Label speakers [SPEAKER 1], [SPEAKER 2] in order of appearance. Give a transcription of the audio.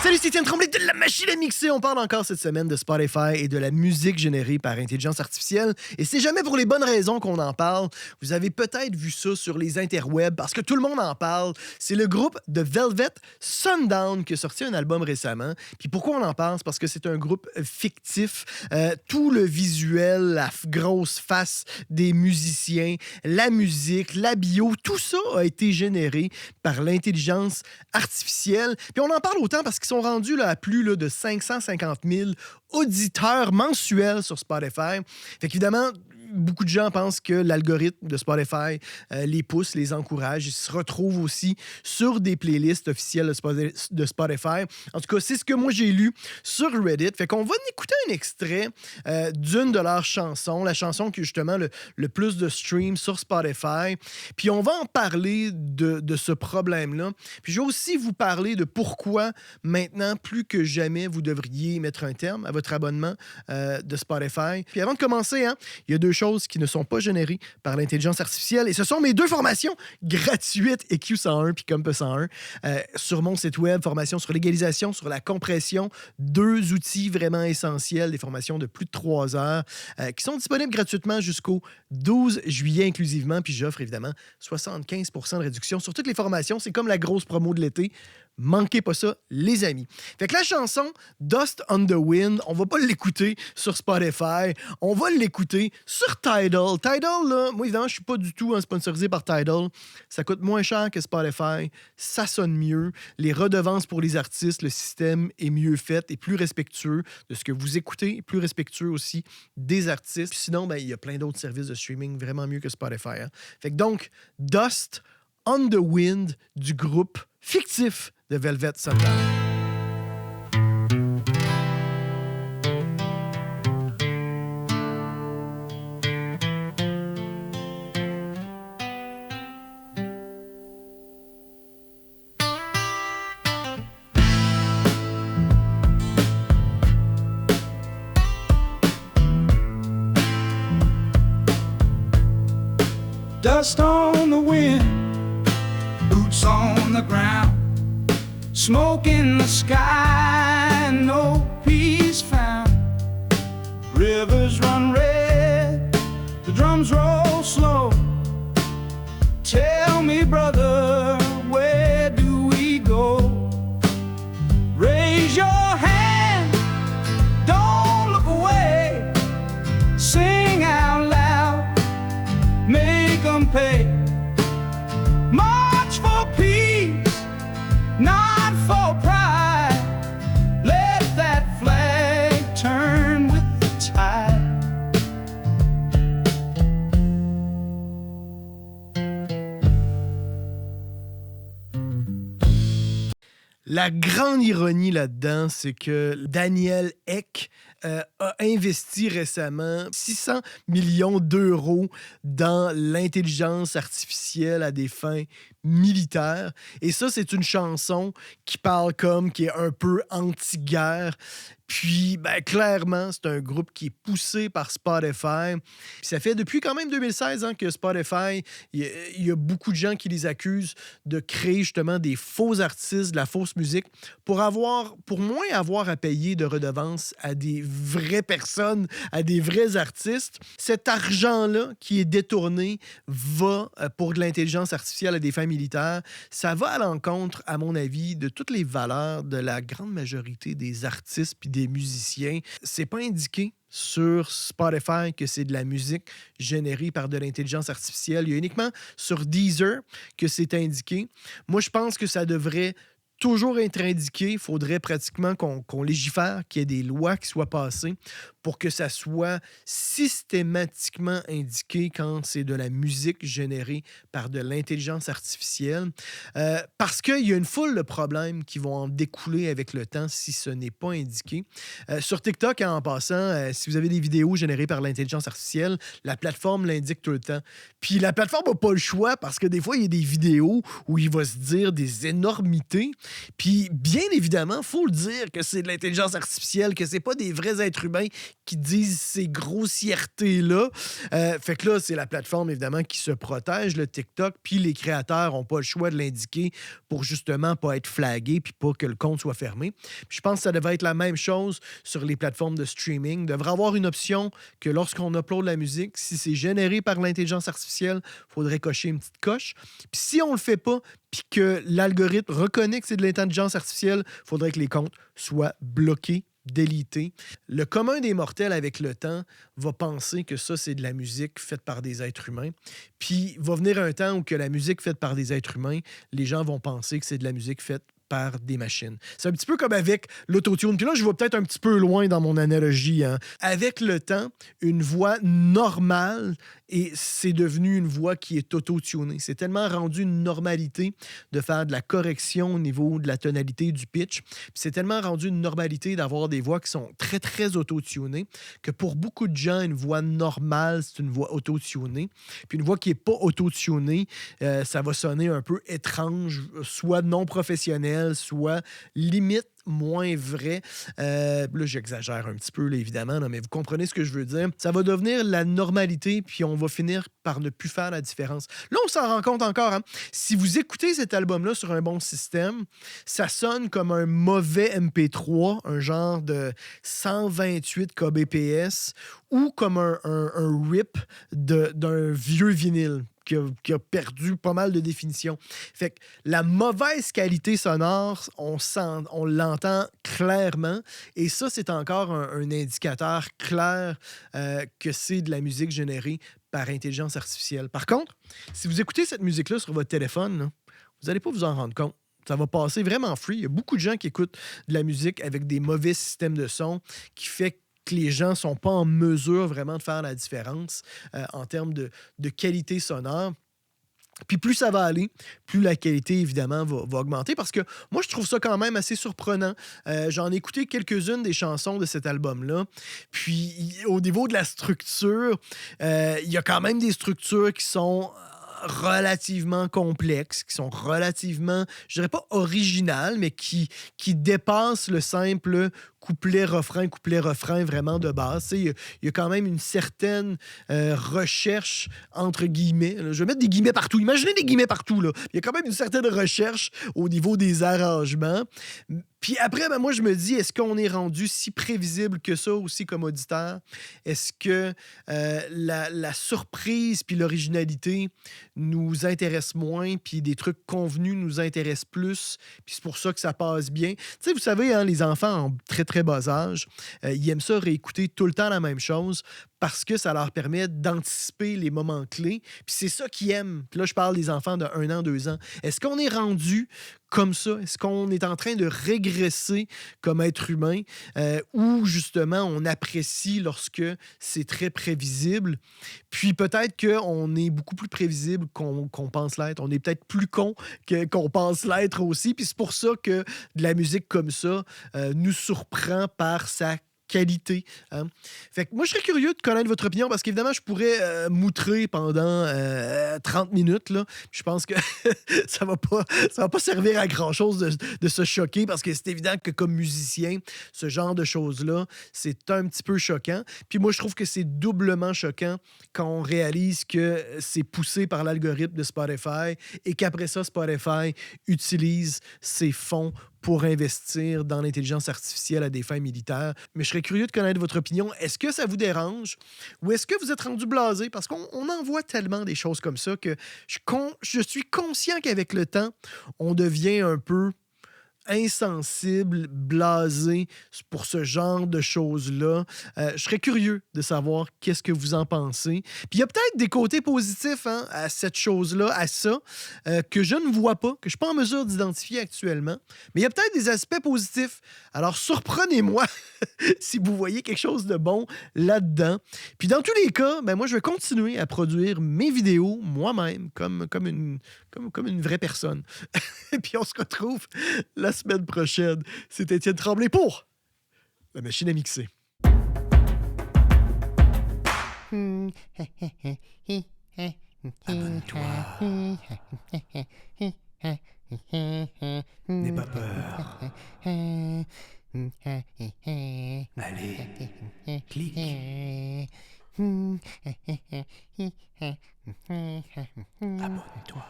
[SPEAKER 1] Salut, c'est Étienne Tremblay de la machine à mixer. On parle encore cette semaine de Spotify et de la musique générée par intelligence artificielle. Et c'est jamais pour les bonnes raisons qu'on en parle. Vous avez peut-être vu ça sur les interwebs parce que tout le monde en parle. C'est le groupe de Velvet Sundown qui a sorti un album récemment. Puis pourquoi on en parle? C'est parce que c'est un groupe fictif. Tout le visuel, la grosse face des musiciens, la musique, la bio, tout ça a été généré par l'intelligence artificielle. Puis on en parle autant parce qu'ils sont rendus là, à plus là, de 550 000 auditeurs mensuels sur Spotify. Fait qu'évidemment, beaucoup de gens pensent que l'algorithme de Spotify les pousse, les encourage. Ils se retrouvent aussi sur des playlists officielles de Spotify. En tout cas, c'est ce que moi j'ai lu sur Reddit. Fait qu'on va écouter un extrait d'une de leurs chansons, la chanson qui a justement le plus de streams sur Spotify. Puis on va en parler de ce problème-là. Puis je vais aussi vous parler de pourquoi maintenant, plus que jamais, vous devriez mettre un terme à votre abonnement de Spotify. Puis avant de commencer, il y a deux choses qui ne sont pas générées par l'intelligence artificielle. Et ce sont mes deux formations gratuites, EQ101 puis Comp101, sur mon site web, formation sur l'égalisation, sur la compression, deux outils vraiment essentiels, des formations de plus de 3 heures, qui sont disponibles gratuitement jusqu'au 12 juillet inclusivement. Puis j'offre évidemment 75% de réduction sur toutes les formations. C'est comme la grosse promo de l'été. Manquez pas ça, les amis. Fait que la chanson Dust on the Wind, on va pas l'écouter sur Spotify, on va l'écouter sur Tidal. Tidal, là, moi évidemment, je suis pas du tout sponsorisé par Tidal. Ça coûte moins cher que Spotify, ça sonne mieux. Les redevances pour les artistes, le système est mieux fait et plus respectueux de ce que vous écoutez, plus respectueux aussi des artistes. Puis sinon, il y a plein d'autres services de streaming vraiment mieux que Spotify. Fait que donc, Dust on the Wind du groupe fictif de Velvet Sundown.
[SPEAKER 2] Dust on the wind, boots on the ground, smoke in the sky, no peace found. Rivers run red, the drums roll slow. Tell me, brother, where do we go? Raise your hand, don't look away. Sing out loud, make 'em pay. March for peace, not for pride. Let that flag turn with the tide.
[SPEAKER 1] La grande ironie là-dedans, c'est que Daniel Ek a investi récemment 600 millions d'euros dans l'intelligence artificielle à des fins militaires. Et ça, c'est une chanson qui parle qui est un peu anti-guerre. Puis, clairement, c'est un groupe qui est poussé par Spotify. Puis ça fait depuis quand même 2016 que Spotify, il y a beaucoup de gens qui les accusent de créer justement des faux artistes, de la fausse musique, pour moins avoir à payer de redevances à des vraies personnes, à des vrais artistes. Cet argent-là qui est détourné va pour de l'intelligence artificielle à des fins militaires. Ça va à l'encontre, à mon avis, de toutes les valeurs de la grande majorité des artistes puis des musiciens. C'est pas indiqué sur Spotify que c'est de la musique générée par de l'intelligence artificielle. Il y a uniquement sur Deezer que c'est indiqué. Moi, je pense que ça devrait toujours être indiqué. Il faudrait pratiquement qu'on légifère, qu'il y ait des lois qui soient passées pour que ça soit systématiquement indiqué quand c'est de la musique générée par de l'intelligence artificielle. Parce qu'il y a une foule de problèmes qui vont en découler avec le temps si ce n'est pas indiqué. Sur TikTok, en passant, si vous avez des vidéos générées par l'intelligence artificielle, la plateforme l'indique tout le temps. Puis la plateforme n'a pas le choix parce que des fois, il y a des vidéos où il va se dire des énormités. Puis, bien évidemment, faut le dire que c'est de l'intelligence artificielle, que c'est pas des vrais êtres humains qui disent ces grossièretés-là. Fait que là, c'est la plateforme, évidemment, qui se protège, le TikTok, puis les créateurs n'ont pas le choix de l'indiquer pour justement pas être flagués puis pas que le compte soit fermé. Puis je pense que ça devrait être la même chose sur les plateformes de streaming. Il devrait avoir une option que lorsqu'on upload la musique, si c'est généré par l'intelligence artificielle, il faudrait cocher une petite coche. Puis si on le fait pas, puis que l'algorithme reconnaît que c'est de l'intelligence artificielle, il faudrait que les comptes soient bloqués, délités. Le commun des mortels, avec le temps, va penser que ça, c'est de la musique faite par des êtres humains. Puis va venir un temps où que la musique faite par des êtres humains, les gens vont penser que c'est de la musique faite par des machines. C'est un petit peu comme avec l'autotune. Puis là, je vais peut-être un petit peu loin dans mon analogie. Hein. Avec le temps, une voix normale, et c'est devenu une voix qui est auto-tunée. C'est tellement rendu une normalité de faire de la correction au niveau de la tonalité du pitch. Puis c'est tellement rendu une normalité d'avoir des voix qui sont très, très auto-tunées que pour beaucoup de gens, une voix normale, c'est une voix auto-tunée. Puis une voix qui n'est pas auto-tunée, ça va sonner un peu étrange, soit non professionnel, soit limite moins vrai. Là, j'exagère un petit peu, là, évidemment, là, mais vous comprenez ce que je veux dire. Ça va devenir la normalité, puis on va finir par ne plus faire la différence. Là, on s'en rend compte encore. Hein? Si vous écoutez cet album-là sur un bon système, ça sonne comme un mauvais MP3, un genre de 128 kbps, ou comme un rip d'un vieux vinyle qui a perdu pas mal de définition. Fait que la mauvaise qualité sonore, on l'entend clairement. Et ça, c'est encore un indicateur clair que c'est de la musique générée par intelligence artificielle. Par contre, si vous écoutez cette musique-là sur votre téléphone, là, vous n'allez pas vous en rendre compte. Ça va passer vraiment free. Il y a beaucoup de gens qui écoutent de la musique avec des mauvais systèmes de son qui fait que les gens ne sont pas en mesure vraiment de faire la différence en termes de qualité sonore. Puis plus ça va aller, plus la qualité, évidemment, va augmenter. Parce que moi, je trouve ça quand même assez surprenant. J'en ai écouté quelques-unes des chansons de cet album-là. Puis au niveau de la structure, il y a quand même des structures qui sont relativement complexes, qui sont relativement, je dirais pas originales, mais qui dépassent le simple couplet-refrain vraiment de base. Il y a quand même une certaine recherche, entre guillemets. Là, je vais mettre des guillemets partout. Imaginez des guillemets partout. Là. Il y a quand même une certaine recherche au niveau des arrangements. Puis après, ben moi, je me dis, est-ce qu'on est rendu si prévisible que ça aussi comme auditeur? Est-ce que la surprise puis l'originalité nous intéresse moins, puis des trucs convenus nous intéressent plus, puis c'est pour ça que ça passe bien? Tu sais, vous savez, hein, les enfants en très, très bas âge, ils aiment ça réécouter tout le temps la même chose parce que ça leur permet d'anticiper les moments clés. Puis c'est ça qu'ils aiment. Puis là, je parle des enfants de 1 an, 2 ans. Est-ce qu'on est rendu comme ça? Est-ce qu'on est en train de régresser comme être humain ou justement on apprécie lorsque c'est très prévisible? Puis peut-être qu'on est beaucoup plus prévisible qu'on pense l'être. On est peut-être plus con qu'on pense l'être aussi. Puis c'est pour ça que de la musique comme ça nous surprend par sa qualité. Hein? Fait que moi, je serais curieux de connaître votre opinion parce qu'évidemment, je pourrais moutrer pendant 30 minutes. Là. Je pense que ça va pas servir à grand-chose de se choquer parce que c'est évident que comme musicien, ce genre de choses-là, c'est un petit peu choquant. Puis moi, je trouve que c'est doublement choquant quand on réalise que c'est poussé par l'algorithme de Spotify et qu'après ça, Spotify utilise ses fonds pour investir dans l'intelligence artificielle à des fins militaires. Mais je serais curieux de connaître votre opinion. Est-ce que ça vous dérange ou est-ce que vous êtes rendu blasé? Parce qu'on en voit tellement des choses comme ça que je suis conscient qu'avec le temps, on devient un peu insensible, blasé pour ce genre de choses-là. Je serais curieux de savoir qu'est-ce que vous en pensez. Puis il y a peut-être des côtés positifs hein, à cette chose-là, à ça, que je ne vois pas, que je ne suis pas en mesure d'identifier actuellement. Mais il y a peut-être des aspects positifs. Alors surprenez-moi si vous voyez quelque chose de bon là-dedans. Puis dans tous les cas, ben moi je vais continuer à produire mes vidéos moi-même comme une vraie personne. Puis on se retrouve la semaine prochaine. C'est Étienne Tremblay pour La Machine à mixer. Abonne-toi. N'aie pas peur. Allez, clique. Abonne-toi.